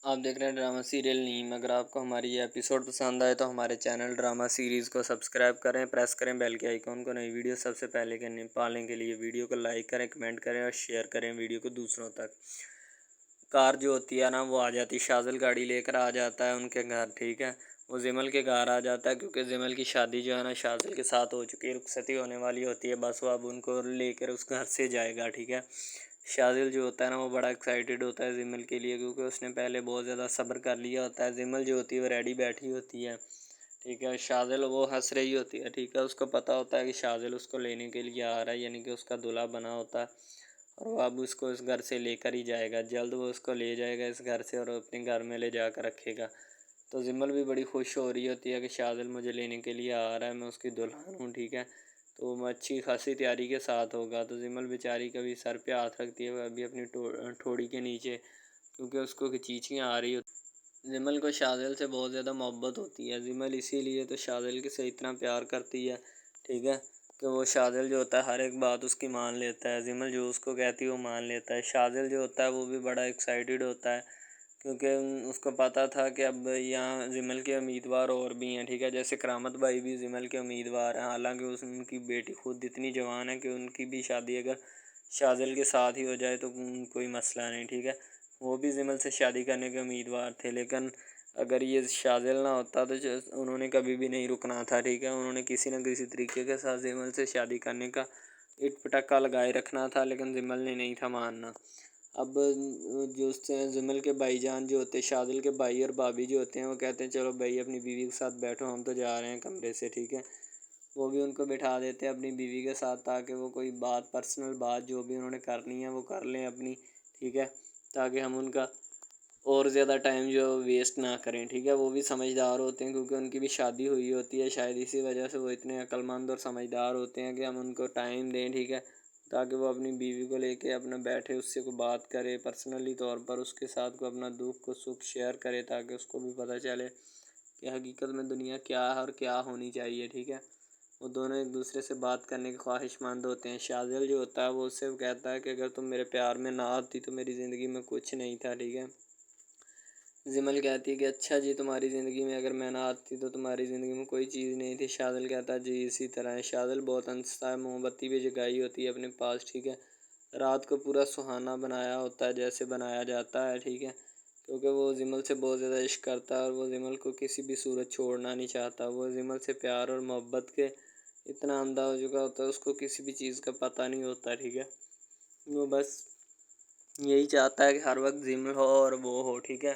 آپ دیکھ رہے ہیں ڈرامہ سیریل نیم۔ اگر آپ کو ہماری یہ ایپیسوڈ پسند آئے تو ہمارے چینل ڈرامہ سیریز کو سبسکرائب کریں، پریس کریں بیل کے آئیکن کو، نئی ویڈیو سب سے پہلے پانے کے لیے ویڈیو کو لائک کریں، کمنٹ کریں اور شیئر کریں ویڈیو کو دوسروں تک۔ کار جو ہوتی ہے نا وہ آ جاتی، شاذل گاڑی لے کر آ جاتا ہے ان کے گھر، ٹھیک ہے، وہ زمل کے گھر آ جاتا ہے کیونکہ زمل کی شادی جو ہے نا شاذل کے ساتھ ہو چکی ہے، رخصتی ہونے والی ہوتی ہے، بس وہ اب ان کو لے کر اس گھر سے جائے گا، ٹھیک ہے۔ شاذل جو ہوتا ہے نا وہ بڑا ایکسائٹیڈ ہوتا ہے زمل کے لیے، کیونکہ اس نے پہلے بہت زیادہ صبر کر لیا ہوتا ہے۔ زمل جو ہوتی ہے وہ ریڈی بیٹھی ہوتی ہے، ٹھیک ہے، شاذل وہ ہنس رہی ہوتی ہے، ٹھیک ہے، اس کو پتہ ہوتا ہے کہ شاذل اس کو لینے کے لیے آ رہا ہے، یعنی کہ اس کا دلہا بنا ہوتا ہے، اور وہ اب اس کو اس گھر سے لے کر ہی جائے گا، جلد وہ اس کو لے جائے گا اس گھر سے اور اپنے گھر میں لے جا کر رکھے گا۔ تو زمل بھی بڑی خوش ہو رہی ہوتی ہے کہ شاذل مجھے لینے کے لیے آ رہا ہے، میں اس کی دلہن ہوں، ٹھیک ہے، تو وہ اچھی خاصی تیاری کے ساتھ ہوگا۔ تو زمل بیچاری کبھی سر پہ ہاتھ رکھتی ہے، ابھی اپنی ٹھوڑی کے نیچے، کیونکہ اس کو چیچیاں آ رہی ہوتی۔ زمل کو شاذل سے بہت زیادہ محبت ہوتی ہے، زمل اسی لیے تو شاذل کے سے اتنا پیار کرتی ہے، ٹھیک ہے، کہ وہ شاذل جو ہوتا ہے ہر ایک بات اس کی مان لیتا ہے، زمل جو اس کو کہتی ہے وہ مان لیتا ہے۔ شاذل جو ہوتا ہے وہ بھی بڑا ایکسائٹیڈ ہوتا ہے، کیونکہ اس کو پتہ تھا کہ اب یہاں زمل کے امیدوار اور بھی ہیں، ٹھیک ہے، جیسے کرامت بھائی بھی زمل کے امیدوار ہیں، حالانکہ ان کی بیٹی خود اتنی جوان ہے کہ ان کی بھی شادی اگر شاذل کے ساتھ ہی ہو جائے تو کوئی مسئلہ نہیں، ٹھیک ہے، وہ بھی زمل سے شادی کرنے کے امیدوار تھے، لیکن اگر یہ شاذل نہ ہوتا تو انہوں نے کبھی بھی نہیں رکنا تھا، ٹھیک ہے، انہوں نے کسی نہ کسی طریقے کے ساتھ زمل سے شادی کرنے کا اٹ پٹکا لگائے رکھنا تھا، لیکن زمل نے نہیں تھا ماننا۔ اب جو زمل کے بھائی جان جو ہوتے ہیں، شاذل کے بھائی اور بھابھی جو ہوتے ہیں، وہ کہتے ہیں چلو بھائی اپنی بیوی کے ساتھ بیٹھو، ہم تو جا رہے ہیں کمرے سے، ٹھیک ہے، وہ بھی ان کو بٹھا دیتے ہیں اپنی بیوی کے ساتھ، تاکہ وہ کوئی بات پرسنل بات جو بھی انہوں نے کرنی ہے وہ کر لیں اپنی، ٹھیک ہے، تاکہ ہم ان کا اور زیادہ ٹائم جو ویسٹ نہ کریں، ٹھیک ہے، وہ بھی سمجھدار ہوتے ہیں کیونکہ ان کی بھی شادی ہوئی ہوتی ہے، شاید اسی وجہ سے وہ اتنے عقل مند اور سمجھدار ہوتے ہیں کہ ہم ان کو ٹائم دیں، ٹھیک ہے، تاکہ وہ اپنی بیوی کو لے کے اپنا بیٹھے، اس سے کوئی بات کرے پرسنلی طور پر، اس کے ساتھ کو اپنا دکھ کو سکھ شیئر کرے، تاکہ اس کو بھی پتہ چلے کہ حقیقت میں دنیا کیا ہے اور کیا ہونی چاہیے، ٹھیک ہے۔ وہ دونوں ایک دوسرے سے بات کرنے کے خواہش مند ہوتے ہیں۔ شاذل جو ہوتا ہے وہ اس سے کہتا ہے کہ اگر تم میرے پیار میں نہ آتی تو میری زندگی میں کچھ نہیں تھا، ٹھیک ہے۔ زمل کہتی ہے کہ اچھا جی، تمہاری زندگی میں اگر میں نہ آتی تو تمہاری زندگی میں کوئی چیز نہیں تھی۔ شاذل کہتا ہے جی اسی طرح ہے۔ شاذل بہت ہنستا ہے، موم بتی بھی جگائی ہوتی ہے اپنے پاس، ٹھیک ہے، رات کو پورا سہانا بنایا ہوتا ہے جیسے بنایا جاتا ہے، ٹھیک ہے، کیونکہ وہ زمل سے بہت زیادہ عشق کرتا ہے اور وہ زمل کو کسی بھی صورت چھوڑنا نہیں چاہتا۔ وہ زمل سے پیار اور محبت کے اتنا اندھا ہو چکا ہوتا ہے، اس کو کسی بھی چیز کا پتہ نہیں ہوتا، ٹھیک ہے، وہ بس یہی چاہتا ہے کہ ہر وقت زمل ہو اور وہ ہو، ٹھیک ہے،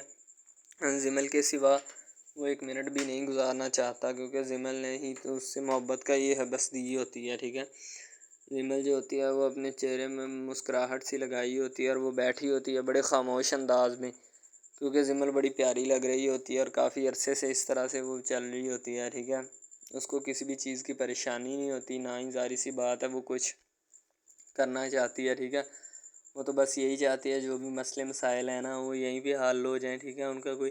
زمل کے سوا وہ ایک منٹ بھی نہیں گزارنا چاہتا، کیونکہ زمل نے ہی تو اس سے محبت کا یہ حبس دی ہوتی ہے، ٹھیک ہے۔ زمل جو ہوتی ہے وہ اپنے چہرے میں مسکراہٹ سی لگائی ہوتی ہے اور وہ بیٹھی ہوتی ہے بڑے خاموش انداز میں، کیونکہ زمل بڑی پیاری لگ رہی ہوتی ہے اور کافی عرصے سے اس طرح سے وہ چل رہی ہوتی ہے، ٹھیک ہے، اس کو کسی بھی چیز کی پریشانی نہیں ہوتی، نہ ہی ظاہر سی بات ہے وہ کچھ کرنا چاہتی ہے، ٹھیک ہے، وہ تو بس یہی چاہتی ہے جو بھی مسئلے مسائل ہیں نا وہ یہیں پہ حل ہو جائیں، ٹھیک ہے، ان کا کوئی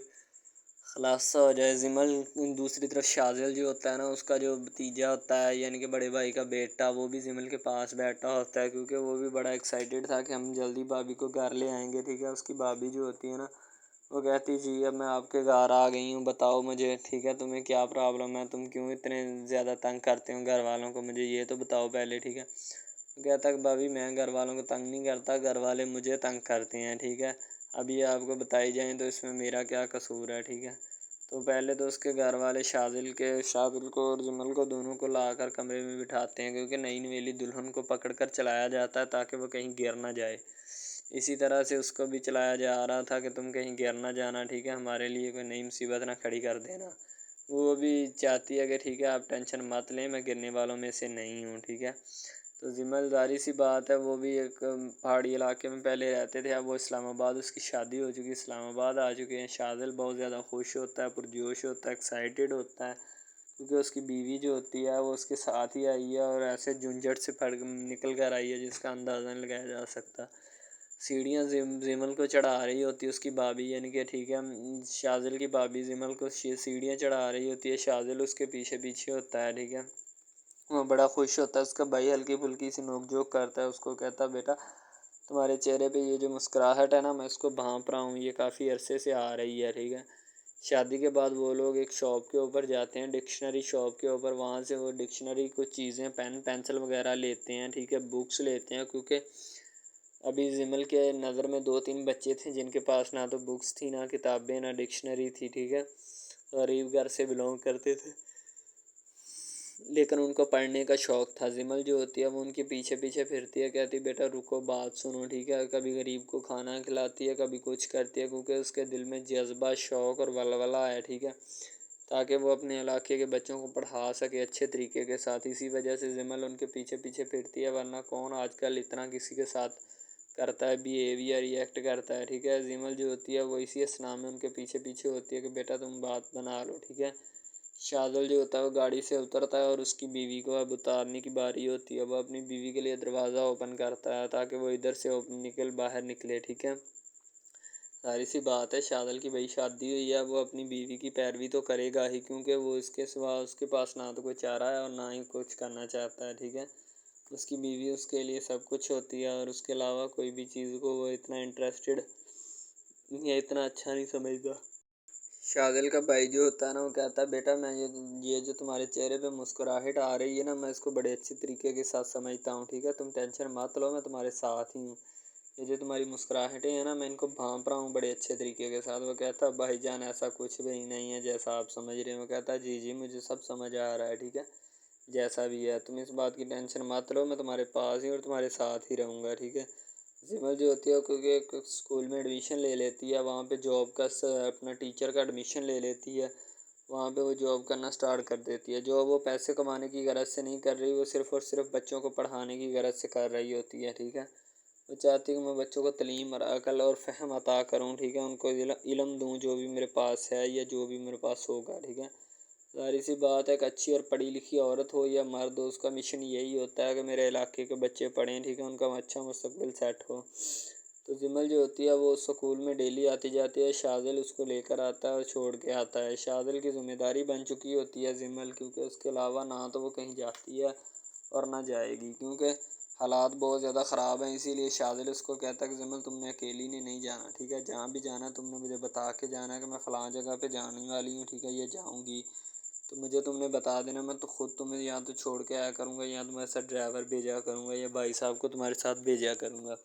خلاصہ ہو جائے۔ زمل دوسری طرف شاذل جو ہوتا ہے نا اس کا جو بھتیجا ہوتا ہے، یعنی کہ بڑے بھائی کا بیٹا، وہ بھی زمل کے پاس بیٹھا ہوتا ہے، کیونکہ وہ بھی بڑا ایکسائٹیڈ تھا کہ ہم جلدی بھابھی کو گھر لے آئیں گے، ٹھیک ہے۔ اس کی بھابھی جو ہوتی ہے نا وہ کہتی جی اب میں آپ کے گھر آ گئی ہوں، بتاؤ مجھے، ٹھیک ہے، تمہیں کیا پرابلم ہے، تم کیوں اتنے زیادہ تنگ کرتے ہو گھر والوں کو، مجھے یہ تو بتاؤ پہلے، ٹھیک ہے۔ وہ کہتا ہے کہ بھابھی میں گھر والوں کو تنگ نہیں کرتا، گھر والے مجھے تنگ کرتے ہیں، ٹھیک ہے، اب یہ آپ کو بتائی جائیں تو اس میں میرا کیا قصور ہے، ٹھیک ہے۔ تو پہلے تو اس کے گھر والے شاذل کو اور زمل کو دونوں کو لا کر کمرے میں بٹھاتے ہیں، کیونکہ نئی نویلی دلہن کو پکڑ کر چلایا جاتا ہے تاکہ وہ کہیں گر نہ جائے، اسی طرح سے اس کو بھی چلایا جا رہا تھا کہ تم کہیں گر نہ جانا، ٹھیک ہے، ہمارے لیے کوئی نئی مصیبت نہ کھڑی کر دینا۔ وہ بھی چاہتی ہے کہ ٹھیک ہے آپ ٹینشن مت لیں، میں گرنے والوں میں سے نہیں ہوں، ٹھیک ہے۔ تو زمل ظاہر سی بات ہے وہ بھی ایک پہاڑی علاقے میں پہلے رہتے تھے، اب وہ اسلام آباد، اس کی شادی ہو چکی، اسلام آباد آ چکے ہیں۔ شاذل بہت زیادہ خوش ہوتا ہے، پرجوش ہوتا ہے، ایکسائٹیڈ ہوتا ہے، کیونکہ اس کی بیوی جو ہوتی ہے وہ اس کے ساتھ ہی آئی ہے اور ایسے جھنجھٹ سے نکل کر آئی ہے جس کا اندازہ نہیں لگایا جا سکتا۔ سیڑھیاں زمل کو چڑھا رہی ہوتی ہے اس کی بھابھی، یعنی کہ ٹھیک ہے شاذل کی بھابھی زمل کو سیڑھیاں چڑھا رہی ہوتی ہے، شاذل اس کے پیچھے پیچھے ہوتا ہے، ٹھیک ہے، وہ بڑا خوش ہوتا ہے۔ اس کا بھائی ہلکی پھلکی سی نوک جھوک کرتا ہے، اس کو کہتا ہے بیٹا تمہارے چہرے پہ یہ جو مسکراہٹ ہے نا، میں اس کو بھانپ رہا ہوں، یہ کافی عرصے سے آ رہی ہے، ٹھیک ہے۔ شادی کے بعد وہ لوگ ایک شاپ کے اوپر جاتے ہیں، ڈکشنری شاپ کے اوپر، وہاں سے وہ ڈکشنری کچھ چیزیں پین پینسل وغیرہ لیتے ہیں، ٹھیک ہے، بکس لیتے ہیں، کیونکہ ابھی زمل کے نظر میں 2-3 بچے تھے جن کے پاس نہ تو بکس تھی، نہ کتابیں، نہ ڈکشنری تھی، ٹھیک ہے، غریب گھر سے بلونگ کرتے تھے، لیکن ان کو پڑھنے کا شوق تھا۔ زمل جو ہوتی ہے وہ ان کے پیچھے پیچھے پھرتی ہے، کہتی بیٹا رکو بات سنو، ٹھیک ہے، کبھی غریب کو کھانا کھلاتی ہے، کبھی کچھ کرتی ہے، کیونکہ اس کے دل میں جذبہ، شوق اور ولولہ ہے، ٹھیک ہے، تاکہ وہ اپنے علاقے کے بچوں کو پڑھا سکے اچھے طریقے کے ساتھ۔ اسی وجہ سے زمل ان کے پیچھے پیچھے پھرتی ہے، ورنہ کون آج کل اتنا کسی کے ساتھ کرتا ہے، بیہیویئر ریئیکٹ کرتا ہے، ٹھیک ہے۔ زمل جو ہوتی ہے وہ اسی اسنا میں ان کے پیچھے پیچھے ہوتی ہے کہ بیٹا تم بات بنا لو، ٹھیک ہے۔ شادل جو ہوتا ہے وہ گاڑی سے اترتا ہے اور اس کی بیوی کو اب اتارنے کی باری ہوتی ہے، وہ اپنی بیوی کے لیے دروازہ اوپن کرتا ہے تاکہ وہ ادھر سے باہر نکلے، ٹھیک ہے۔ ظاہر سی بات ہے، شادل کی بھائی شادی ہوئی ہے، وہ اپنی بیوی کی پیروی تو کرے گا ہی، کیونکہ وہ اس کے سوا اس کے پاس نہ تو کوئی چارہ ہے اور نہ ہی کچھ کرنا چاہتا ہے، ٹھیک ہے۔ اس کی بیوی اس کے لیے سب کچھ ہوتی ہے، اور اس کے علاوہ کوئی بھی چیز کو وہ اتنا انٹرسٹڈ یا اتنا اچھا نہیں سمجھتا۔ شادل کا بھائی جو ہوتا ہے نا، وہ کہتا ہے بیٹا میں یہ جو تمہارے چہرے پہ مسکراہٹ آ رہی ہے نا، میں اس کو بڑے اچھے طریقے کے ساتھ سمجھتا ہوں، ٹھیک ہے، تم ٹینشن مت لو، میں تمہارے ساتھ ہی ہوں۔ یہ جو تمہاری مسکراہٹیں ہیں نا، میں ان کو بھانپ رہا ہوں بڑے اچھے طریقے کے ساتھ۔ وہ کہتا ہے بھائی جان ایسا کچھ بھی نہیں ہے جیسا آپ سمجھ رہے ہیں۔ وہ کہتا ہے جی جی مجھے سب سمجھ آ رہا ہے، ٹھیک ہے، جیسا بھی ہے تم اس بات کی ٹینشن مت لو، میں تمہارے پاس ہی اور تمہارے ساتھ ہی رہوں گا، ٹھیک ہے۔ زمل جو ہوتی ہے کیونکہ ایک اسکول میں ایڈمیشن لے لیتی ہے، وہاں پہ جاب کا اپنا ٹیچر کا ایڈمیشن لے لیتی ہے، وہاں پہ وہ جاب کرنا سٹارٹ کر دیتی ہے۔ جو وہ پیسے کمانے کی غرض سے نہیں کر رہی، وہ صرف اور صرف بچوں کو پڑھانے کی غرض سے کر رہی ہوتی ہے، ٹھیک ہے۔ وہ چاہتی ہے کہ میں بچوں کو تعلیم اور عقل اور فہم عطا کروں، ٹھیک ہے، ان کو علم دوں جو بھی میرے پاس ہے یا جو بھی میرے پاس ہوگا، ٹھیک ہے۔ ظاہر سی بات ہے کہ اچھی اور پڑھی لکھی عورت ہو یا مرد ہو، اس کا مشن یہی ہوتا ہے کہ میرے علاقے کے بچے پڑھیں، ٹھیک ہے، ان کا اچھا مستقبل سیٹ ہو۔ تو زمل جو ہوتی ہے وہ اسکول میں ڈیلی آتی جاتی ہے، شادل اس کو لے کر آتا ہے اور چھوڑ کے آتا ہے۔ شادل کی ذمہ داری بن چکی ہوتی ہے زمل، کیونکہ اس کے علاوہ نہ تو وہ کہیں جاتی ہے اور نہ جائے گی، کیونکہ حالات بہت زیادہ خراب ہیں۔ اسی لیے شادل اس کو کہتا ہے کہ زمل تم نے اکیلی نے نہیں جانا، ٹھیک ہے، جہاں بھی جانا ہے تم نے مجھے بتا کے جانا ہے کہ میں فلاں جگہ پہ جانے والی ہوں، ٹھیک ہے، یہ جاؤں گی تو مجھے تم نے بتا دینا، میں تو خود تمہیں یہاں تو چھوڑ کے آیا کروں گا، یا تمہارے ساتھ ڈرائیور بھیجا کروں گا یا بھائی صاحب کو تمہارے ساتھ بھیجا کروں گا۔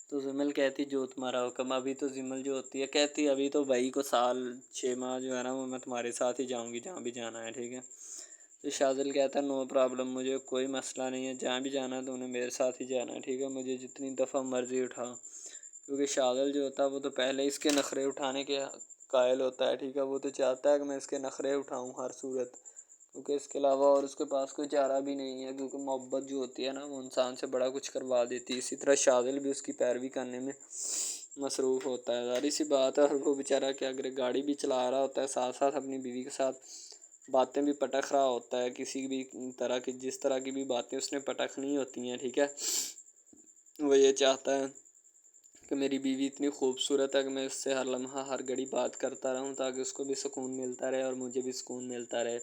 تو زمل کہتی جو تمہارا حکم۔ ابھی تو زمل جو ہوتی ہے کہتی ابھی تو بھائی کو 6 ماہ جو ہے نا وہ میں تمہارے ساتھ ہی جاؤں گی جہاں بھی جانا ہے، ٹھیک ہے۔ تو شادل کہتا ہے نو پرابلم، مجھے کوئی مسئلہ نہیں ہے، جہاں بھی جانا ہے تو انہیں میرے ساتھ ہی جانا ہے، ٹھیک ہے، مجھے جتنی دفعہ مرضی اٹھا، کیونکہ شادل جو ہوتا ہے وہ تو پہلے اس کے نخرے اٹھانے کے قائل ہوتا ہے، ٹھیک ہے، وہ تو چاہتا ہے کہ میں اس کے نخرے اٹھاؤں ہر صورت، کیونکہ اس کے علاوہ اور اس کے پاس کوئی چارہ بھی نہیں ہے، کیونکہ محبت جو ہوتی ہے نا وہ انسان سے بڑا کچھ کروا دیتی ہے۔ اسی طرح شادل بھی اس کی پیروی کرنے میں مصروف ہوتا ہے، ظاہر سی بات ہے، اور وہ بیچارہ کیا کرے، گاڑی بھی چلا رہا ہوتا ہے، ساتھ ساتھ اپنی بیوی کے ساتھ باتیں بھی پٹک رہا ہوتا ہے، کسی بھی طرح کی جس طرح کی بھی باتیں اس نے پٹکھنی ہوتی ہیں، ٹھیک ہے۔ وہ یہ چاہتا ہے کہ میری بیوی اتنی خوبصورت ہے کہ میں اس سے ہر لمحہ ہر گھڑی بات کرتا رہوں تاکہ اس کو بھی سکون ملتا رہے اور مجھے بھی سکون ملتا رہے۔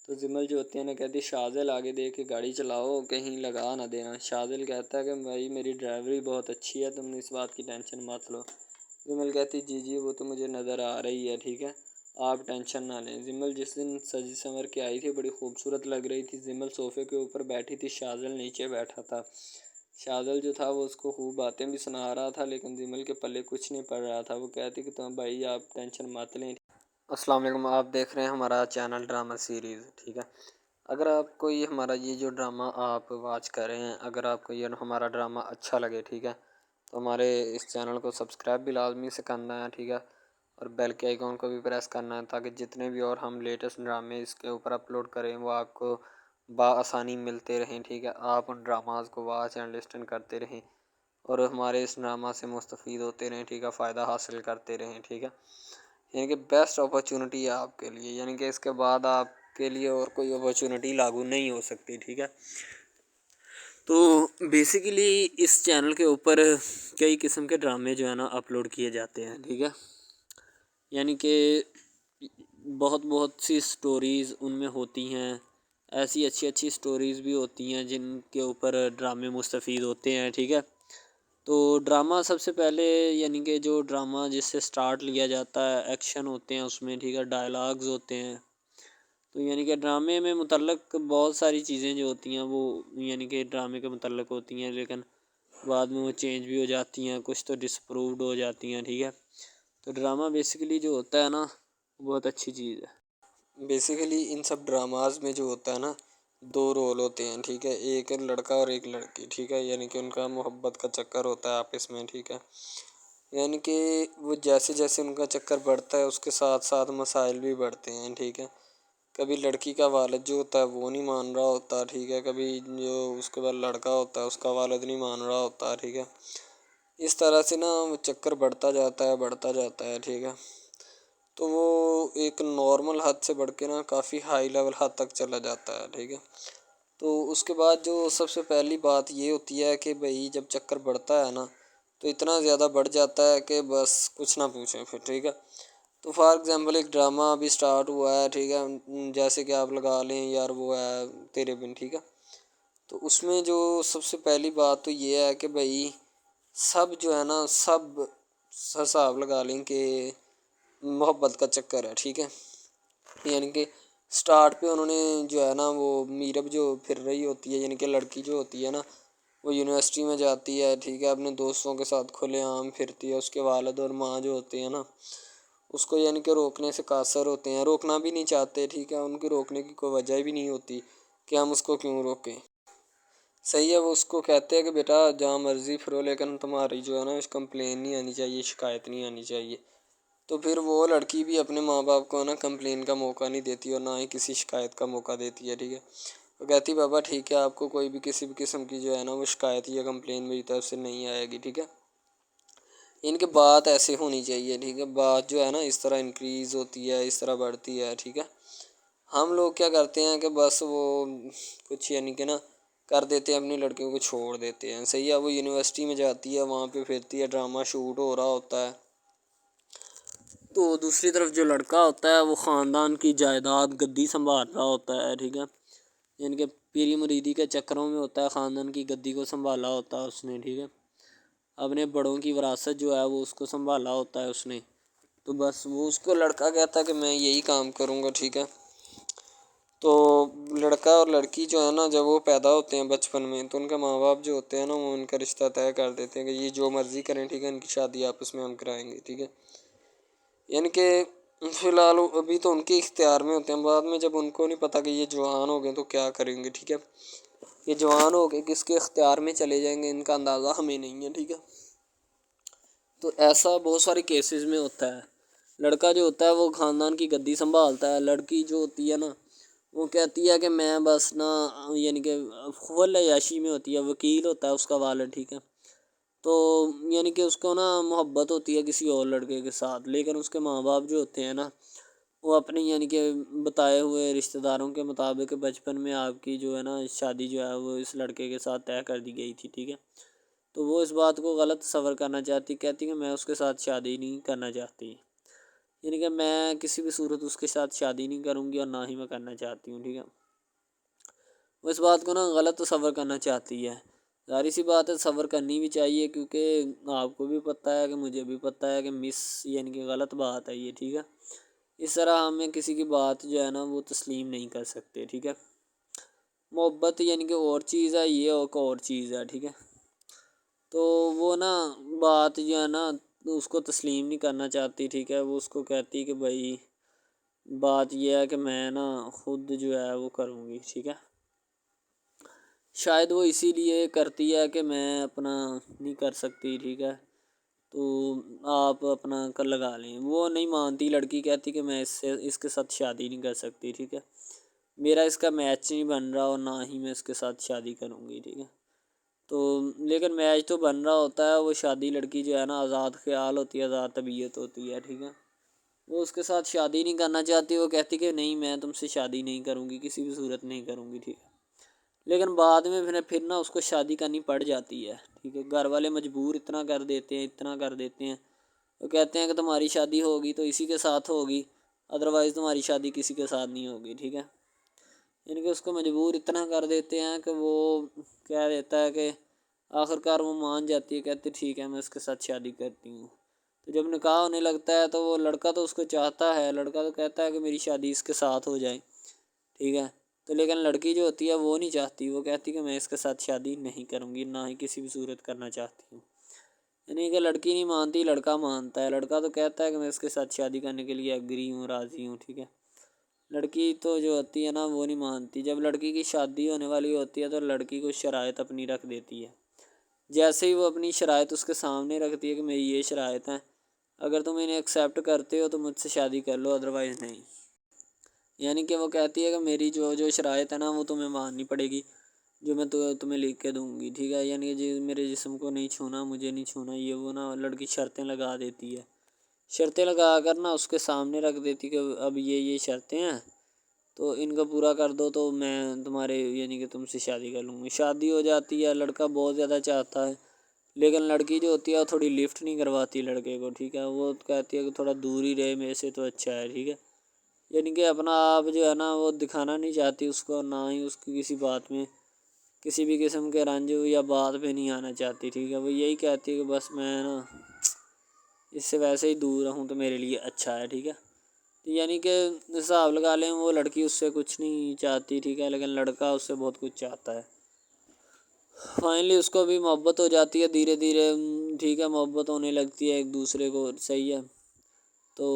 تو زمل جو ہوتی ہے نا کہتی شادل آگے دے کے گاڑی چلاؤ، کہیں لگا نہ دینا۔ شادل کہتا ہے کہ بھائی میری ڈرائیوری بہت اچھی ہے، تم اس بات کی ٹینشن مت لو۔ زمل کہتی جی جی وہ تو مجھے نظر آ رہی ہے، ٹھیک ہے، آپ ٹینشن نہ لیں۔ زمل جس دن سجی سنور کے آئی تھی بڑی خوبصورت لگ رہی تھی۔ زمل صوفے کے اوپر بیٹھی تھی، شادل نیچے بیٹھا تھا۔ شادل جو تھا وہ اس کو خوب باتیں بھی سنا رہا تھا، لیکن زمل کے پلے کچھ نہیں پڑ رہا تھا۔ وہ کہتی کہ تم بھائی آپ ٹینشن مت لیں۔ السلام علیکم، آپ دیکھ رہے ہیں ہمارا چینل ڈرامہ سیریز، ٹھیک ہے۔ اگر آپ کو یہ ہمارا یہ جو ڈرامہ آپ واچ کر رہے ہیں، اگر آپ کو یہ ہمارا ڈرامہ اچھا لگے، ٹھیک ہے، تو ہمارے اس چینل کو سبسکرائب بھی لازمی سے کرنا ہے، ٹھیک ہے، اور بیل کے آئیکن کو بھی پریس کرنا ہے تاکہ جتنے بھی اور ہم لیٹسٹ ڈرامے اس کے اوپر اپلوڈ کریں وہ آپ کو بآسانی ملتے رہیں، ٹھیک ہے۔ آپ ان ڈراماز کو واچ اینڈ لسٹن کرتے رہیں اور ہمارے اس ڈرامہ سے مستفید ہوتے رہیں، ٹھیک ہے، فائدہ حاصل کرتے رہیں، ٹھیک ہے۔ یعنی کہ بیسٹ اپرچونٹی ہے آپ کے لیے، یعنی کہ اس کے بعد آپ کے لیے اور کوئی اپرچونٹی لاگو نہیں ہو سکتی، ٹھیک ہے۔ تو بیسیکلی اس چینل کے اوپر کئی قسم کے ڈرامے جو ہے نا اپلوڈ کیے جاتے ہیں، ٹھیک ہے، یعنی کہ بہت سی سٹوریز ان میں ہوتی ہیں، ایسی اچھی سٹوریز بھی ہوتی ہیں جن کے اوپر ڈرامے مستفید ہوتے ہیں، ٹھیک ہے۔ تو ڈرامہ سب سے پہلے یعنی کہ جو ڈرامہ جس سے سٹارٹ لیا جاتا ہے، ایکشن ہوتے ہیں اس میں، ٹھیک ہے، ڈائلاگز ہوتے ہیں. تو یعنی کہ ڈرامے میں متعلق بہت ساری چیزیں جو ہوتی ہیں وہ یعنی کہ ڈرامے کے متعلق ہوتی ہیں، لیکن بعد میں وہ چینج بھی ہو جاتی ہیں، کچھ تو ڈسپرووڈ ہو جاتی ہیں. ٹھیک ہے، تو ڈرامہ بیسیکلی جو ہوتا ہے نا بہت اچھی چیز ہے. بیسیکلی ان سب ڈراماز میں جو ہوتا ہے نا 2 رول ہوتے ہیں. ٹھیک ہے، ایک لڑکا اور ایک لڑکی. ٹھیک ہے، یعنی کہ ان کا محبت کا چکر ہوتا ہے آپس میں. ٹھیک ہے، یعنی کہ وہ جیسے جیسے ان کا چکر بڑھتا ہے اس کے ساتھ ساتھ مسائل بھی بڑھتے ہیں. ٹھیک ہے، کبھی لڑکی کا والد جو ہوتا ہے وہ نہیں مان رہا ہوتا. ٹھیک ہے، کبھی جو اس کے بعد لڑکا ہوتا ہے اس کا والد نہیں مان رہا ہوتا. ٹھیک ہے، اس طرح سے نا وہ چکر بڑھتا جاتا ہے بڑھتا جاتا ہے. ٹھیک ہے، تو وہ ایک نارمل حد سے بڑھ کے نا کافی ہائی لیول حد تک چلا جاتا ہے. ٹھیک ہے، تو اس کے بعد جو سب سے پہلی بات یہ ہوتی ہے کہ بھئی جب چکر بڑھتا ہے نا تو اتنا زیادہ بڑھ جاتا ہے کہ بس کچھ نہ پوچھیں پھر. ٹھیک ہے، تو فار ایگزامپل ایک ڈرامہ ابھی سٹارٹ ہوا ہے. ٹھیک ہے، جیسے کہ آپ لگا لیں یار وہ ہے تیرے بن. ٹھیک ہے، تو اس میں جو سب سے پہلی بات تو یہ ہے کہ بھئی سب جو ہے نا سب حساب لگا لیں کہ محبت کا چکر ہے. ٹھیک ہے، یعنی کہ سٹارٹ پہ انہوں نے جو ہے نا وہ میرب جو پھر رہی ہوتی ہے، یعنی کہ لڑکی جو ہوتی ہے نا وہ یونیورسٹی میں جاتی ہے. ٹھیک ہے، اپنے دوستوں کے ساتھ کھلے عام پھرتی ہے. اس کے والد اور ماں جو ہوتے ہیں نا اس کو یعنی کہ روکنے سے قاصر ہوتے ہیں، روکنا بھی نہیں چاہتے. ٹھیک ہے، ان کے روکنے کی کوئی وجہ بھی نہیں ہوتی کہ ہم اس کو کیوں روکیں. صحیح ہے، وہ اس کو کہتے ہیں کہ بیٹا جہاں مرضی پھرو لیکن تمہاری جو ہے نا اس کمپلین نہیں آنی چاہیے، شکایت نہیں آنی چاہیے. تو پھر وہ لڑکی بھی اپنے ماں باپ کو نا کمپلین کا موقع نہیں دیتی اور نہ ہی کسی شکایت کا موقع دیتی ہے. ٹھیک ہے، وہ کہتی بابا ٹھیک ہے آپ کو کوئی بھی کسی بھی قسم کی جو ہے نا وہ شکایت یا کمپلین میری طرف سے نہیں آئے گی. ٹھیک ہے، ان کے بات ایسے ہونی چاہیے. ٹھیک ہے، بات جو ہے نا اس طرح انکریز ہوتی ہے، اس طرح بڑھتی ہے. ٹھیک ہے، ہم لوگ کیا کرتے ہیں کہ بس وہ کچھ یعنی کہ نا کر دیتے ہیں، اپنی لڑکیوں کو چھوڑ دیتے ہیں. صحیح ہے، وہ یونیورسٹی میں جاتی ہے، وہاں پہ پھرتی ہے، ڈرامہ شوٹ ہو رہا ہوتا ہے. تو دوسری طرف جو لڑکا ہوتا ہے وہ خاندان کی جائیداد گدی سنبھال رہا ہوتا ہے. ٹھیک ہے، یعنی کہ پیری مریدی کے چکروں میں ہوتا ہے، خاندان کی گدی کو سنبھالا ہوتا ہے اس نے. ٹھیک ہے، اپنے بڑوں کی وراثت جو ہے وہ اس کو سنبھالا ہوتا ہے اس نے. تو بس وہ اس کو لڑکا کہتا ہے کہ میں یہی کام کروں گا. ٹھیک ہے، تو لڑکا اور لڑکی جو ہے نا جب وہ پیدا ہوتے ہیں بچپن میں تو ان کے ماں باپ جو ہوتے ہیں نا وہ ان کا رشتہ طے کر دیتے ہیں کہ یہ جو مرضی کریں. ٹھیک ہے، ان کی شادی آپس میں ہم کرائیں گے. ٹھیک ہے، یعنی کہ فی الحال ابھی تو ان کے اختیار میں ہوتے ہیں، بعد میں جب ان کو نہیں پتہ کہ یہ جوان ہو گئے تو کیا کریں گے. ٹھیک ہے، یہ جوان ہو کے کس کے اختیار میں چلے جائیں گے ان کا اندازہ ہمیں نہیں ہے. ٹھیک ہے، تو ایسا بہت سارے کیسز میں ہوتا ہے. لڑکا جو ہوتا ہے وہ خاندان کی گدی سنبھالتا ہے، لڑکی جو ہوتی ہے نا وہ کہتی ہے کہ میں بس نا یعنی کہ فل عیاشی میں ہوتی ہے، وکیل ہوتا ہے اس کا والد. ٹھیک ہے، تو یعنی کہ اس کو نا محبت ہوتی ہے کسی اور لڑکے کے ساتھ، لیکن اس کے ماں باپ جو ہوتے ہیں نا وہ اپنی یعنی کہ بتائے ہوئے رشتہ داروں کے مطابق بچپن میں آپ کی جو ہے نا شادی جو ہے وہ اس لڑکے کے ساتھ طے کر دی گئی تھی. ٹھیک ہے، تو وہ اس بات کو غلط تصور کرنا چاہتی، کہتی کہ میں اس کے ساتھ شادی نہیں کرنا چاہتی، یعنی کہ میں کسی بھی صورت اس کے ساتھ شادی نہیں کروں گی اور نہ ہی میں کرنا چاہتی ہوں. ٹھیک ہے، وہ اس بات کو نا غلط تصور کرنا چاہتی ہے. ظاہر سی بات ہے صبر کرنی بھی چاہیے، کیونکہ آپ کو بھی پتہ ہے کہ مجھے بھی پتہ ہے کہ یعنی کہ غلط بات ہے یہ. ٹھیک ہے، اس طرح ہمیں کسی کی بات جو ہے نا وہ تسلیم نہیں کر سکتے. ٹھیک ہے، محبت یعنی کہ اور چیز ہے، یہ اور چیز ہے. ٹھیک ہے، تو وہ نا بات جو ہے نا اس کو تسلیم نہیں کرنا چاہتی. ٹھیک ہے، وہ اس کو کہتی کہ بھائی بات یہ ہے کہ میں نا خود جو ہے وہ کروں گی. ٹھیک ہے، شاید وہ اسی لیے کرتی ہے کہ میں اپنا نہیں کر سکتی. ٹھیک ہے، تو آپ اپنا کر لگا لیں. وہ نہیں مانتی، لڑکی کہتی کہ میں اس کے ساتھ شادی نہیں کر سکتی. ٹھیک ہے، میرا اس کا میچ نہیں بن رہا اور نہ ہی میں اس کے ساتھ شادی کروں گی. ٹھیک ہے، تو لیکن میچ تو بن رہا ہوتا ہے. وہ شادی لڑکی جو ہے نا آزاد خیال ہوتی ہے، آزاد طبیعت ہوتی ہے. ٹھیک ہے، وہ اس کے ساتھ شادی نہیں کرنا چاہتی، وہ کہتی کہ نہیں میں تم سے شادی نہیں کروں گی، کسی بھی صورت نہیں کروں گی. ٹھیک ہے، لیکن بعد میں پھر نا اس کو شادی کرنی پڑ جاتی ہے. ٹھیک ہے، گھر والے مجبور اتنا کر دیتے ہیں. وہ کہتے ہیں کہ تمہاری شادی ہوگی تو اسی کے ساتھ ہوگی، ادروائز تمہاری شادی کسی کے ساتھ نہیں ہوگی. ٹھیک ہے، یعنی کہ اس کو مجبور اتنا کر دیتے ہیں کہ وہ کہہ دیتا ہے کہ آخرکار وہ مان جاتی ہے، کہتی ٹھیک ہے میں اس کے ساتھ شادی کرتی ہوں۔ تو جب نکاح ہونے لگتا ہے تو وہ لڑکا تو اس کو چاہتا ہے، لڑکا تو کہتا ہے کہ میری شادی اس کے ساتھ ہو جائے، ٹھیک ہے، تو لیکن لڑکی جو ہوتی ہے وہ نہیں چاہتی، وہ کہتی کہ میں اس کے ساتھ شادی نہیں کروں گی، نہ ہی کسی بھی صورت کرنا چاہتی ہوں۔ یعنی کہ لڑکی نہیں مانتی، لڑکا مانتا ہے، لڑکا تو کہتا ہے کہ میں اس کے ساتھ شادی کرنے کے لیے ایگری ہوں، راضی ہوں، ٹھیک ہے۔ لڑکی تو جو ہوتی ہے نا وہ نہیں مانتی، جب لڑکی کی شادی ہونے والی ہوتی ہے تو لڑکی کو شرائط اپنی رکھ دیتی ہے۔ جیسے ہی وہ اپنی شرائط اس کے سامنے رکھتی ہے کہ میری یہ شرائط ہیں، اگر تم انہیں ایکسیپٹ کرتے ہو تو مجھ سے شادی کر لو، ادروائز نہیں۔ یعنی کہ وہ کہتی ہے کہ میری جو شرائط ہے نا وہ تمہیں ماننی پڑے گی، جو میں تمہیں لکھ کے دوں گی، ٹھیک ہے۔ یعنی کہ میرے جسم کو نہیں چھونا، مجھے نہیں چھونا، یہ وہ نا لڑکی شرطیں لگا دیتی ہے، شرطیں لگا کر نا اس کے سامنے رکھ دیتی کہ اب یہ شرطیں ہیں تو ان کو پورا کر دو تو میں تمہارے یعنی کہ تم سے شادی کر لوں گی۔ شادی ہو جاتی ہے، لڑکا بہت زیادہ چاہتا ہے، لیکن لڑکی جو ہوتی ہے وہ تھوڑی لفٹ نہیں کرواتی لڑکے کو، ٹھیک ہے، وہ کہتی ہے کہ تھوڑا دور ہی رہے میرے سے تو اچھا ہے، ٹھیک ہے۔ یعنی کہ اپنا آپ جو ہے نا وہ دکھانا نہیں چاہتی اس کو، نہ ہی اس کی کسی بات میں کسی بھی قسم کے رنج یا بات پہ نہیں آنا چاہتی، ٹھیک ہے۔ وہ یہی کہتی ہے کہ بس میں نا اس سے ویسے ہی دور رہوں تو میرے لیے اچھا ہے، ٹھیک ہے۔ یعنی کہ حساب لگا لیں وہ لڑکی اس سے کچھ نہیں چاہتی، ٹھیک ہے، لیکن لڑکا اس سے بہت کچھ چاہتا ہے۔ فائنلی اس کو بھی محبت ہو جاتی ہے دھیرے دھیرے، ٹھیک ہے، محبت ہونے لگتی ہے ایک دوسرے کو، صحیح ہے۔ تو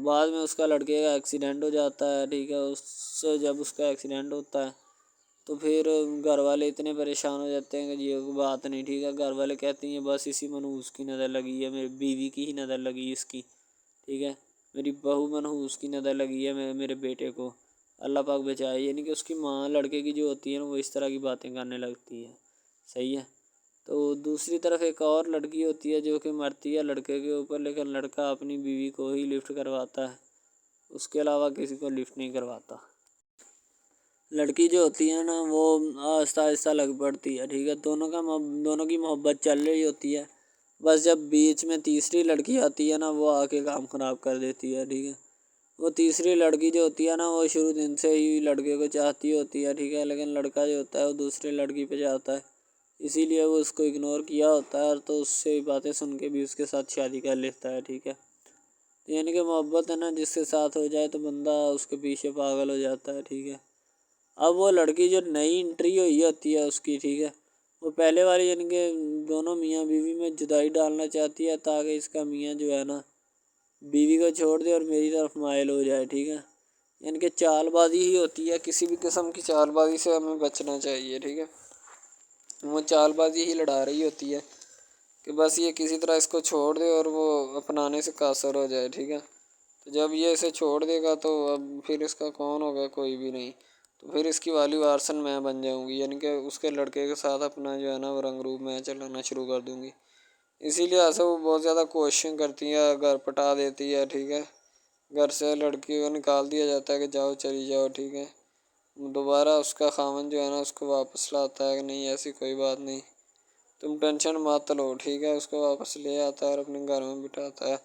بعد میں اس کا لڑکے کا ایکسیڈنٹ ہو جاتا ہے، ٹھیک ہے، جب اس کا ایکسیڈنٹ ہوتا ہے تو پھر گھر والے اتنے پریشان ہو جاتے ہیں کہ یہ بات نہیں، ٹھیک ہے، گھر والے کہتے ہیں بس اسی منحوس کی نظر لگی ہے، میری بیوی کی ہی نظر لگی اس کی، ٹھیک ہے، میری بہو منحوس کی نظر لگی ہے میرے بیٹے کو، اللہ پاک بچائے۔ یعنی کہ اس کی ماں لڑکے کی جو ہوتی ہے نا وہ اس طرح کی باتیں کرنے لگتی ہے، صحیح ہے۔ تو دوسری طرف ایک اور لڑکی ہوتی ہے جو کہ مرتی ہے لڑکے کے اوپر، لیکن لڑکا اپنی بیوی کو ہی لفٹ کرواتا ہے، اس کے علاوہ کسی کو لفٹ نہیں کرواتا۔ لڑکی جو ہوتی ہے نا وہ آہستہ آہستہ لگ پڑتی ہے، ٹھیک ہے، دونوں کی محبت چل رہی ہوتی ہے، بس جب بیچ میں تیسری لڑکی آتی ہے نا وہ آ کے کام خراب کر دیتی ہے، ٹھیک ہے۔ وہ تیسری لڑکی جو ہوتی ہے نا وہ شروع دن سے ہی لڑکے کو چاہتی ہوتی ہے، ٹھیک ہے، لیکن لڑکا جو ہوتا ہے وہ دوسرے لڑکی پہ جاتا ہے، اسی لیے وہ اس کو اگنور کیا ہوتا ہے، اور تو اس سے باتیں سن کے بھی اس کے ساتھ شادی کر لیتا ہے، ٹھیک ہے۔ یعنی کہ محبت ہے نا جس کے ساتھ ہو جائے تو بندہ اس کے پیچھے پاگل ہو جاتا ہے، ٹھیک ہے۔ اب وہ لڑکی جو نئی انٹری ہوئی ہوتی ہے اس کی، ٹھیک ہے، وہ پہلے والی یعنی کہ دونوں میاں بیوی میں جدائی ڈالنا چاہتی ہے تاکہ اس کا میاں جو ہے نا بیوی کو چھوڑ دے اور میری طرف مائل ہو جائے، ٹھیک ہے۔ یعنی کہ چال بازی ہی ہوتی ہے، کسی بھی قسم کی چال بازی سے ہمیں بچنا چاہیے، ٹھیک ہے۔ وہ چال بازی ہی لڑا رہی ہوتی ہے کہ بس یہ کسی طرح اس کو چھوڑ دے اور وہ اپنانے سے قاصر ہو جائے، ٹھیک ہے۔ تو جب یہ اسے چھوڑ دے گا تو اب پھر اس کا کون ہوگا، کوئی بھی نہیں، تو پھر اس کی والی وارثن میں بن جاؤں گی، یعنی کہ اس کے لڑکے کے ساتھ اپنا جو ہے نا وہ رنگ روپ میں چلانا شروع کر دوں گی۔ اسی لیے سے وہ بہت زیادہ کوششیں کرتی ہے، گھر پٹا دیتی ہے، ٹھیک ہے، گھر سے لڑکی کو نکال دیا جاتا ہے کہ جاؤ چلی جاؤ، ٹھیک ہے۔ دوبارہ اس کا خاوند جو ہے نا اس کو واپس لاتا ہے کہ نہیں ایسی کوئی بات نہیں، تم ٹینشن مت لو، ٹھیک ہے، اس کو واپس لے آتا ہے اور اپنے گھر میں بٹھاتا ہے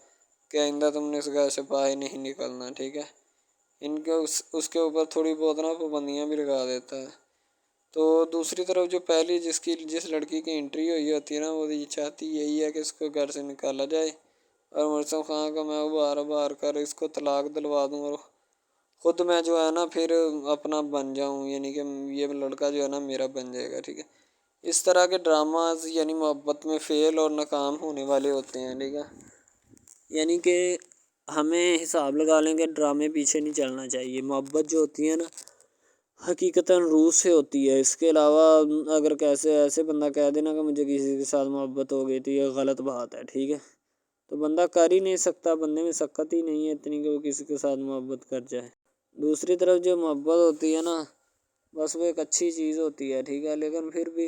کہ آئندہ تم نے اس گھر سے باہر نہیں نکلنا، ٹھیک ہے۔ ان کے اس کے اوپر تھوڑی بہت نا پابندیاں بھی لگا دیتا ہے۔ تو دوسری طرف جو پہلی جس لڑکی کی انٹری ہوئی ہوتی ہے نا وہ یہ چاہتی یہی ہے کہ اس کو گھر سے نکالا جائے اور مرسم خان کو میں بار کر اس کو طلاق دلوا دوں اور خود میں جو ہے نا پھر اپنا بن جاؤں، یعنی کہ یہ لڑکا جو ہے نا میرا بن جائے گا، ٹھیک ہے۔ اس طرح کے ڈراماز یعنی محبت میں فیل اور ناکام ہونے والے ہوتے ہیں، ٹھیک ہے۔ یعنی کہ ہمیں حساب لگا لیں کہ ڈرامے پیچھے نہیں چلنا چاہیے، محبت جو ہوتی ہے نا حقیقتاً روح سے ہوتی ہے، اس کے علاوہ اگر ایسے بندہ کہہ دینا کہ مجھے کسی کے ساتھ محبت ہو گئی تو یہ غلط بات ہے، ٹھیک ہے۔ تو بندہ کر ہی نہیں سکتا، بندے میں سکت ہی نہیں ہے اتنی کہ وہ کسی کے ساتھ محبت کر جائے۔ دوسری طرف جو محبت ہوتی ہے نا بس وہ ایک اچھی چیز ہوتی ہے، ٹھیک ہے، لیکن پھر بھی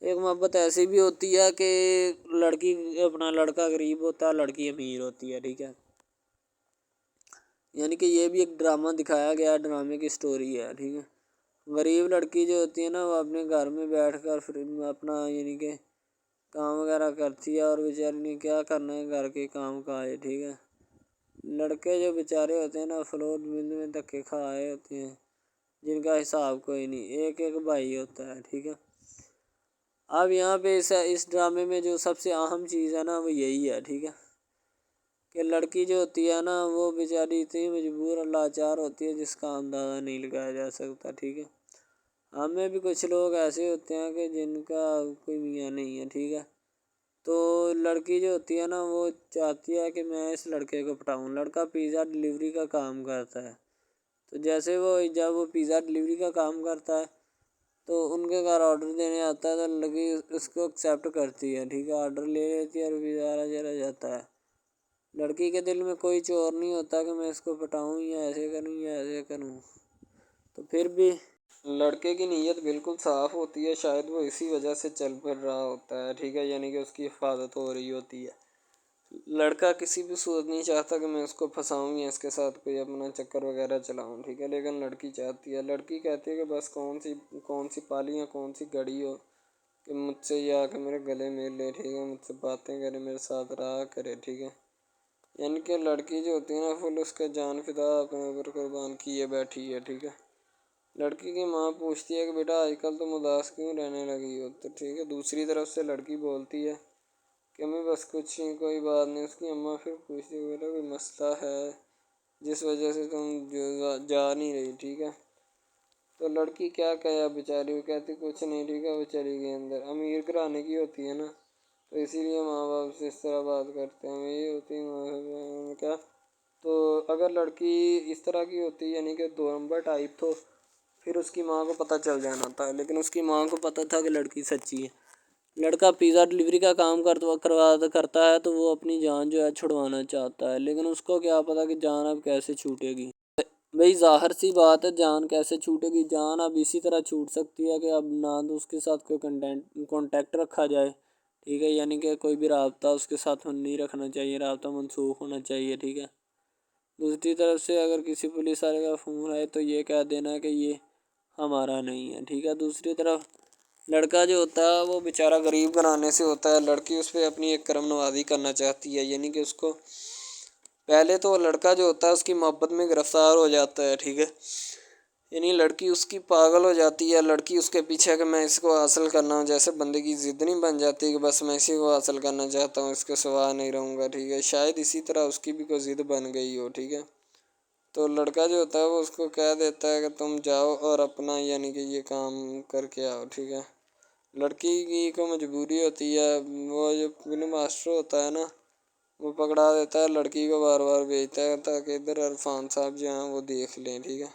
ایک محبت ایسی بھی ہوتی ہے کہ لڑکا غریب ہوتا ہے، لڑکی امیر ہوتی ہے، ٹھیک ہے۔ یعنی کہ یہ بھی ایک ڈرامہ دکھایا گیا، ڈرامے کی سٹوری ہے، ٹھیک ہے۔ غریب لڑکی جو ہوتی ہے نا وہ اپنے گھر میں بیٹھ کر پھر اپنا یعنی کہ کام وغیرہ کرتی ہے اور بیچاری نے کیا کرنا ہے گھر کے کام کا ہے، ٹھیک ہے۔ لڑکے جو بیچارے ہوتے ہیں نا فلوٹ مل میں دھکے کھائے ہوتے ہیں جن کا حساب کوئی نہیں، ایک بھائی ہوتا ہے، ٹھیک ہے۔ اب یہاں پہ اس ڈرامے میں جو سب سے اہم چیز ہے نا وہ یہی ہے، ٹھیک ہے، کہ لڑکی جو ہوتی ہے نا وہ بیچاری اتنی مجبور اور لاچار ہوتی ہے جس کا اندازہ نہیں لگایا جا سکتا، ٹھیک ہے۔ ہمیں بھی کچھ لوگ ایسے ہوتے ہیں کہ جن کا کوئی میاں نہیں ہے، ٹھیک ہے، تو لڑکی جو ہوتی ہے نا وہ چاہتی ہے کہ میں اس لڑکے کو پٹاؤں۔ لڑکا پیزا ڈلیوری کا کام کرتا ہے، تو جیسے جب وہ پیزا ڈلیوری کا کام کرتا ہے تو ان کے گھر آرڈر دینے آتا ہے تو لڑکی اس کو ایکسیپٹ کرتی ہے، ٹھیک ہے، آرڈر لے لیتی ہے اور پیزا چلا جاتا ہے۔ لڑکی کے دل میں کوئی چور نہیں ہوتا کہ میں اس کو پٹاؤں یا ایسے کروں یا ایسے کروں، تو پھر بھی لڑکے کی نیت بالکل صاف ہوتی ہے، شاید وہ اسی وجہ سے چل پھر رہا ہوتا ہے، ٹھیک ہے، یعنی کہ اس کی حفاظت ہو رہی ہوتی ہے۔ لڑکا کسی بھی صورت نہیں چاہتا کہ میں اس کو پھنساؤں یا اس کے ساتھ کوئی اپنا چکر وغیرہ چلاؤں، ٹھیک ہے، لیکن لڑکی چاہتی ہے، لڑکی کہتی ہے کہ بس کون سی پالی یا کون سی گڑی ہو کہ مجھ سے یہ آ کے میرے گلے مل لے، ٹھیک ہے، مجھ سے باتیں کرے، میرے ساتھ رہا کرے، ٹھیک ہے۔ یعنی کہ لڑکی جو ہوتی ہے نا فل اس کا جان فدا اپنے اوپر قربان کیے بیٹھی ہے، ٹھیک ہے۔ لڑکی کی ماں پوچھتی ہے کہ بیٹا آج کل تم اداس کیوں رہنے لگی ہو، تو ٹھیک ہے، دوسری طرف سے لڑکی بولتی ہے کہ میں بس کچھ نہیں، کوئی بات نہیں۔ اس کی اماں پھر پوچھتی ہے بیٹا کوئی مسئلہ ہے جس وجہ سے تم جا نہیں رہی، ٹھیک ہے، تو لڑکی کیا کہے بیچاری، وہ کہتی کچھ نہیں، ٹھیک ہے، وہ چلی گئی اندر۔ امیر گھرانے کی ہوتی ہے نا تو اسی لیے ماں باپ سے اس طرح بات کرتے ہیں، یہ ہوتی ہے کیا، تو اگر لڑکی اس طرح کی ہوتی یعنی کہ دو نمبر ٹائپ تو پھر اس کی ماں کو پتہ چل جانا تھا، لیکن اس کی ماں کو پتہ تھا کہ لڑکی سچی ہے۔ لڑکا پیزا ڈلیوری کا کام کرتا ہے تو وہ اپنی جان جو ہے چھڑوانا چاہتا ہے، لیکن اس کو کیا پتہ کہ جان اب کیسے چھوٹے گی۔ بھئی ظاہر سی بات ہے، جان کیسے چھوٹے گی، جان اب اسی طرح چھوٹ سکتی ہے کہ اب نہ تو اس کے ساتھ کوئی کانٹیکٹ رکھا جائے، ٹھیک ہے، یعنی کہ کوئی بھی رابطہ اس کے ساتھ نہیں رکھنا چاہیے، رابطہ منسوخ ہونا چاہیے، ٹھیک ہے۔ دوسری طرف سے اگر کسی پولیس والے کا فون آئے تو یہ کہہ دینا کہ یہ ہمارا نہیں ہے، ٹھیک ہے۔ دوسری طرف لڑکا جو ہوتا ہے وہ بیچارہ غریب گھرانے سے ہوتا ہے، لڑکی اس پہ اپنی ایک کرم نوازی کرنا چاہتی ہے، یعنی کہ اس کو پہلے تو لڑکا جو ہوتا ہے اس کی محبت میں گرفتار ہو جاتا ہے، ٹھیک ہے، یعنی لڑکی اس کی پاگل ہو جاتی ہے، لڑکی اس کے پیچھے کہ میں اس کو حاصل کرنا ہوں، جیسے بندے کی ضد نہیں بن جاتی کہ بس میں اسی کو حاصل کرنا چاہتا ہوں، اس کے سوا نہیں رہوں گا، ٹھیک ہے، شاید اسی طرح اس کی بھی کوئی ضد بن گئی ہو، ٹھیک ہے۔ تو لڑکا جو ہوتا ہے وہ اس کو کہہ دیتا ہے کہ تم جاؤ اور اپنا یعنی کہ یہ کام کر کے آؤ، ٹھیک ہے۔ لڑکی کی کو مجبوری ہوتی ہے، وہ جو فلم ماسٹر ہوتا ہے نا وہ پکڑا دیتا ہے، لڑکی کو بار بار بھیجتا ہے تاکہ ادھر عرفان صاحب جو ہیں وہ دیکھ لیں، ٹھیک ہے۔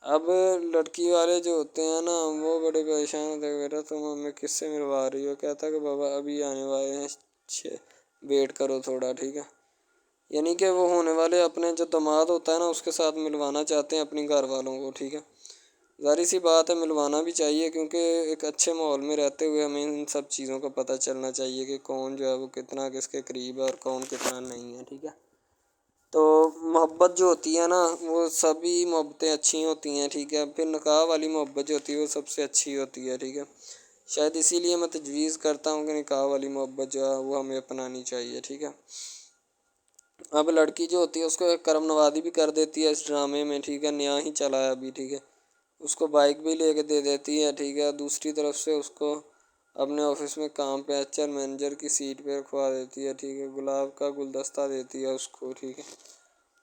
اب لڑکی والے جو ہوتے ہیں نا وہ بڑے پریشان ہوتے ہیں، بیٹا تم ہمیں کس سے ملوا رہی ہو، کہتا ہے کہ بابا ابھی آنے والے ہیں، ویٹ کرو تھوڑا، ٹھیک ہے، یعنی کہ وہ ہونے والے اپنے جو داماد ہوتا ہے نا اس کے ساتھ ملوانا چاہتے ہیں اپنی گھر والوں کو، ٹھیک ہے۔ ظاہر سی بات ہے ملوانا بھی چاہیے کیونکہ ایک اچھے ماحول میں رہتے ہوئے ہمیں ان سب چیزوں کا پتہ چلنا چاہیے کہ کون جو ہے وہ کتنا کس کے قریب ہے اور کون کتنا نہیں ہے، ٹھیک ہے۔ تو محبت جو ہوتی ہے نا وہ سبھی محبتیں اچھی ہوتی ہیں، ٹھیک ہے، پھر نکاح والی محبت جو ہوتی ہے وہ سب سے اچھی ہوتی ہے، ٹھیک ہے۔ شاید اسی لیے میں تجویز کرتا ہوں کہ نکاح والی محبت جو ہے وہ ہمیں اپنانی چاہیے، ٹھیک ہے۔ اب لڑکی جو ہوتی ہے اس کو ایک کرم نوازی بھی کر دیتی ہے اس ڈرامے میں، ٹھیک ہے، نیا ہی چلا ہے ابھی، ٹھیک ہے، اس کو بائک بھی لے کے دے دیتی ہے، ٹھیک ہے۔ دوسری طرف سے اس کو اپنے آفس میں کام پہ ایچ آر مینیجر کی سیٹ پہ رکھوا دیتی ہے، ٹھیک ہے، گلاب کا گلدستہ دیتی ہے اس کو، ٹھیک ہے،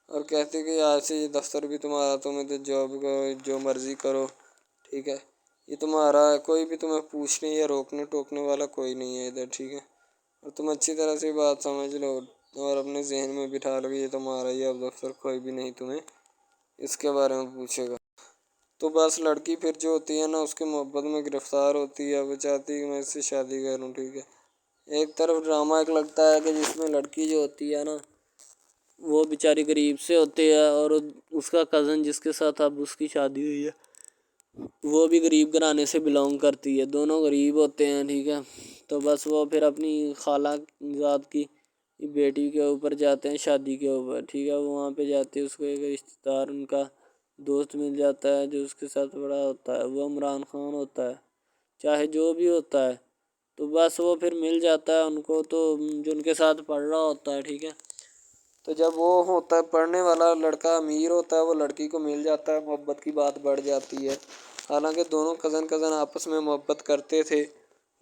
اور کہتی ہے کہ آج سے یہ دفتر بھی تمہارا، تم ادھر جاب کرو جو مرضی کرو، ٹھیک ہے، یہ تمہارا ہے، کوئی بھی تمہیں پوچھنے یا روکنے ٹوکنے والا کوئی نہیں ہے ادھر، ٹھیک ہے، اور تم اچھی طرح سے بات سمجھ لو اور اپنے ذہن میں بٹھا لو کہ یہ تمہارا ہی اب دفتر، کوئی بھی نہیں تمہیں اس کے بارے میں پوچھے گا۔ تو بس لڑکی پھر جو ہوتی ہے نا اس کے محبت میں گرفتار ہوتی ہے، وہ چاہتی ہے کہ میں اس سے شادی کروں، ٹھیک ہے۔ ایک طرف ڈرامہ ایک لگتا ہے کہ جس میں لڑکی جو ہوتی ہے نا وہ بیچاری غریب سے ہوتی ہے اور اس کا کزن جس کے ساتھ اب اس کی شادی ہوئی ہے وہ بھی غریب گھرانے سے بلانگ کرتی ہے، دونوں غریب ہوتے ہیں، ٹھیک ہے۔ تو بس وہ پھر اپنی خالہ ذات کی بیٹی کے اوپر جاتے ہیں شادی کے اوپر، ٹھیک ہے، وہ وہاں پہ جاتے ہیں، اس کو ایک رشتہ دار ان کا دوست مل جاتا ہے جو اس کے ساتھ بڑا ہوتا ہے، وہ عمران خان ہوتا ہے، چاہے جو بھی ہوتا ہے، تو بس وہ پھر مل جاتا ہے ان کو، تو جو ان کے ساتھ پڑھ رہا ہوتا ہے، ٹھیک ہے، تو جب وہ ہوتا ہے پڑھنے والا لڑکا امیر ہوتا ہے وہ لڑکی کو مل جاتا ہے، محبت کی بات بڑھ جاتی ہے، حالانکہ دونوں کزن آپس میں محبت کرتے تھے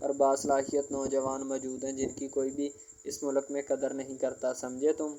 اور باصلاحیت نوجوان موجود ہیں جن کی کوئی بھی اس ملک میں قدر نہیں کرتا، سمجھے تم؟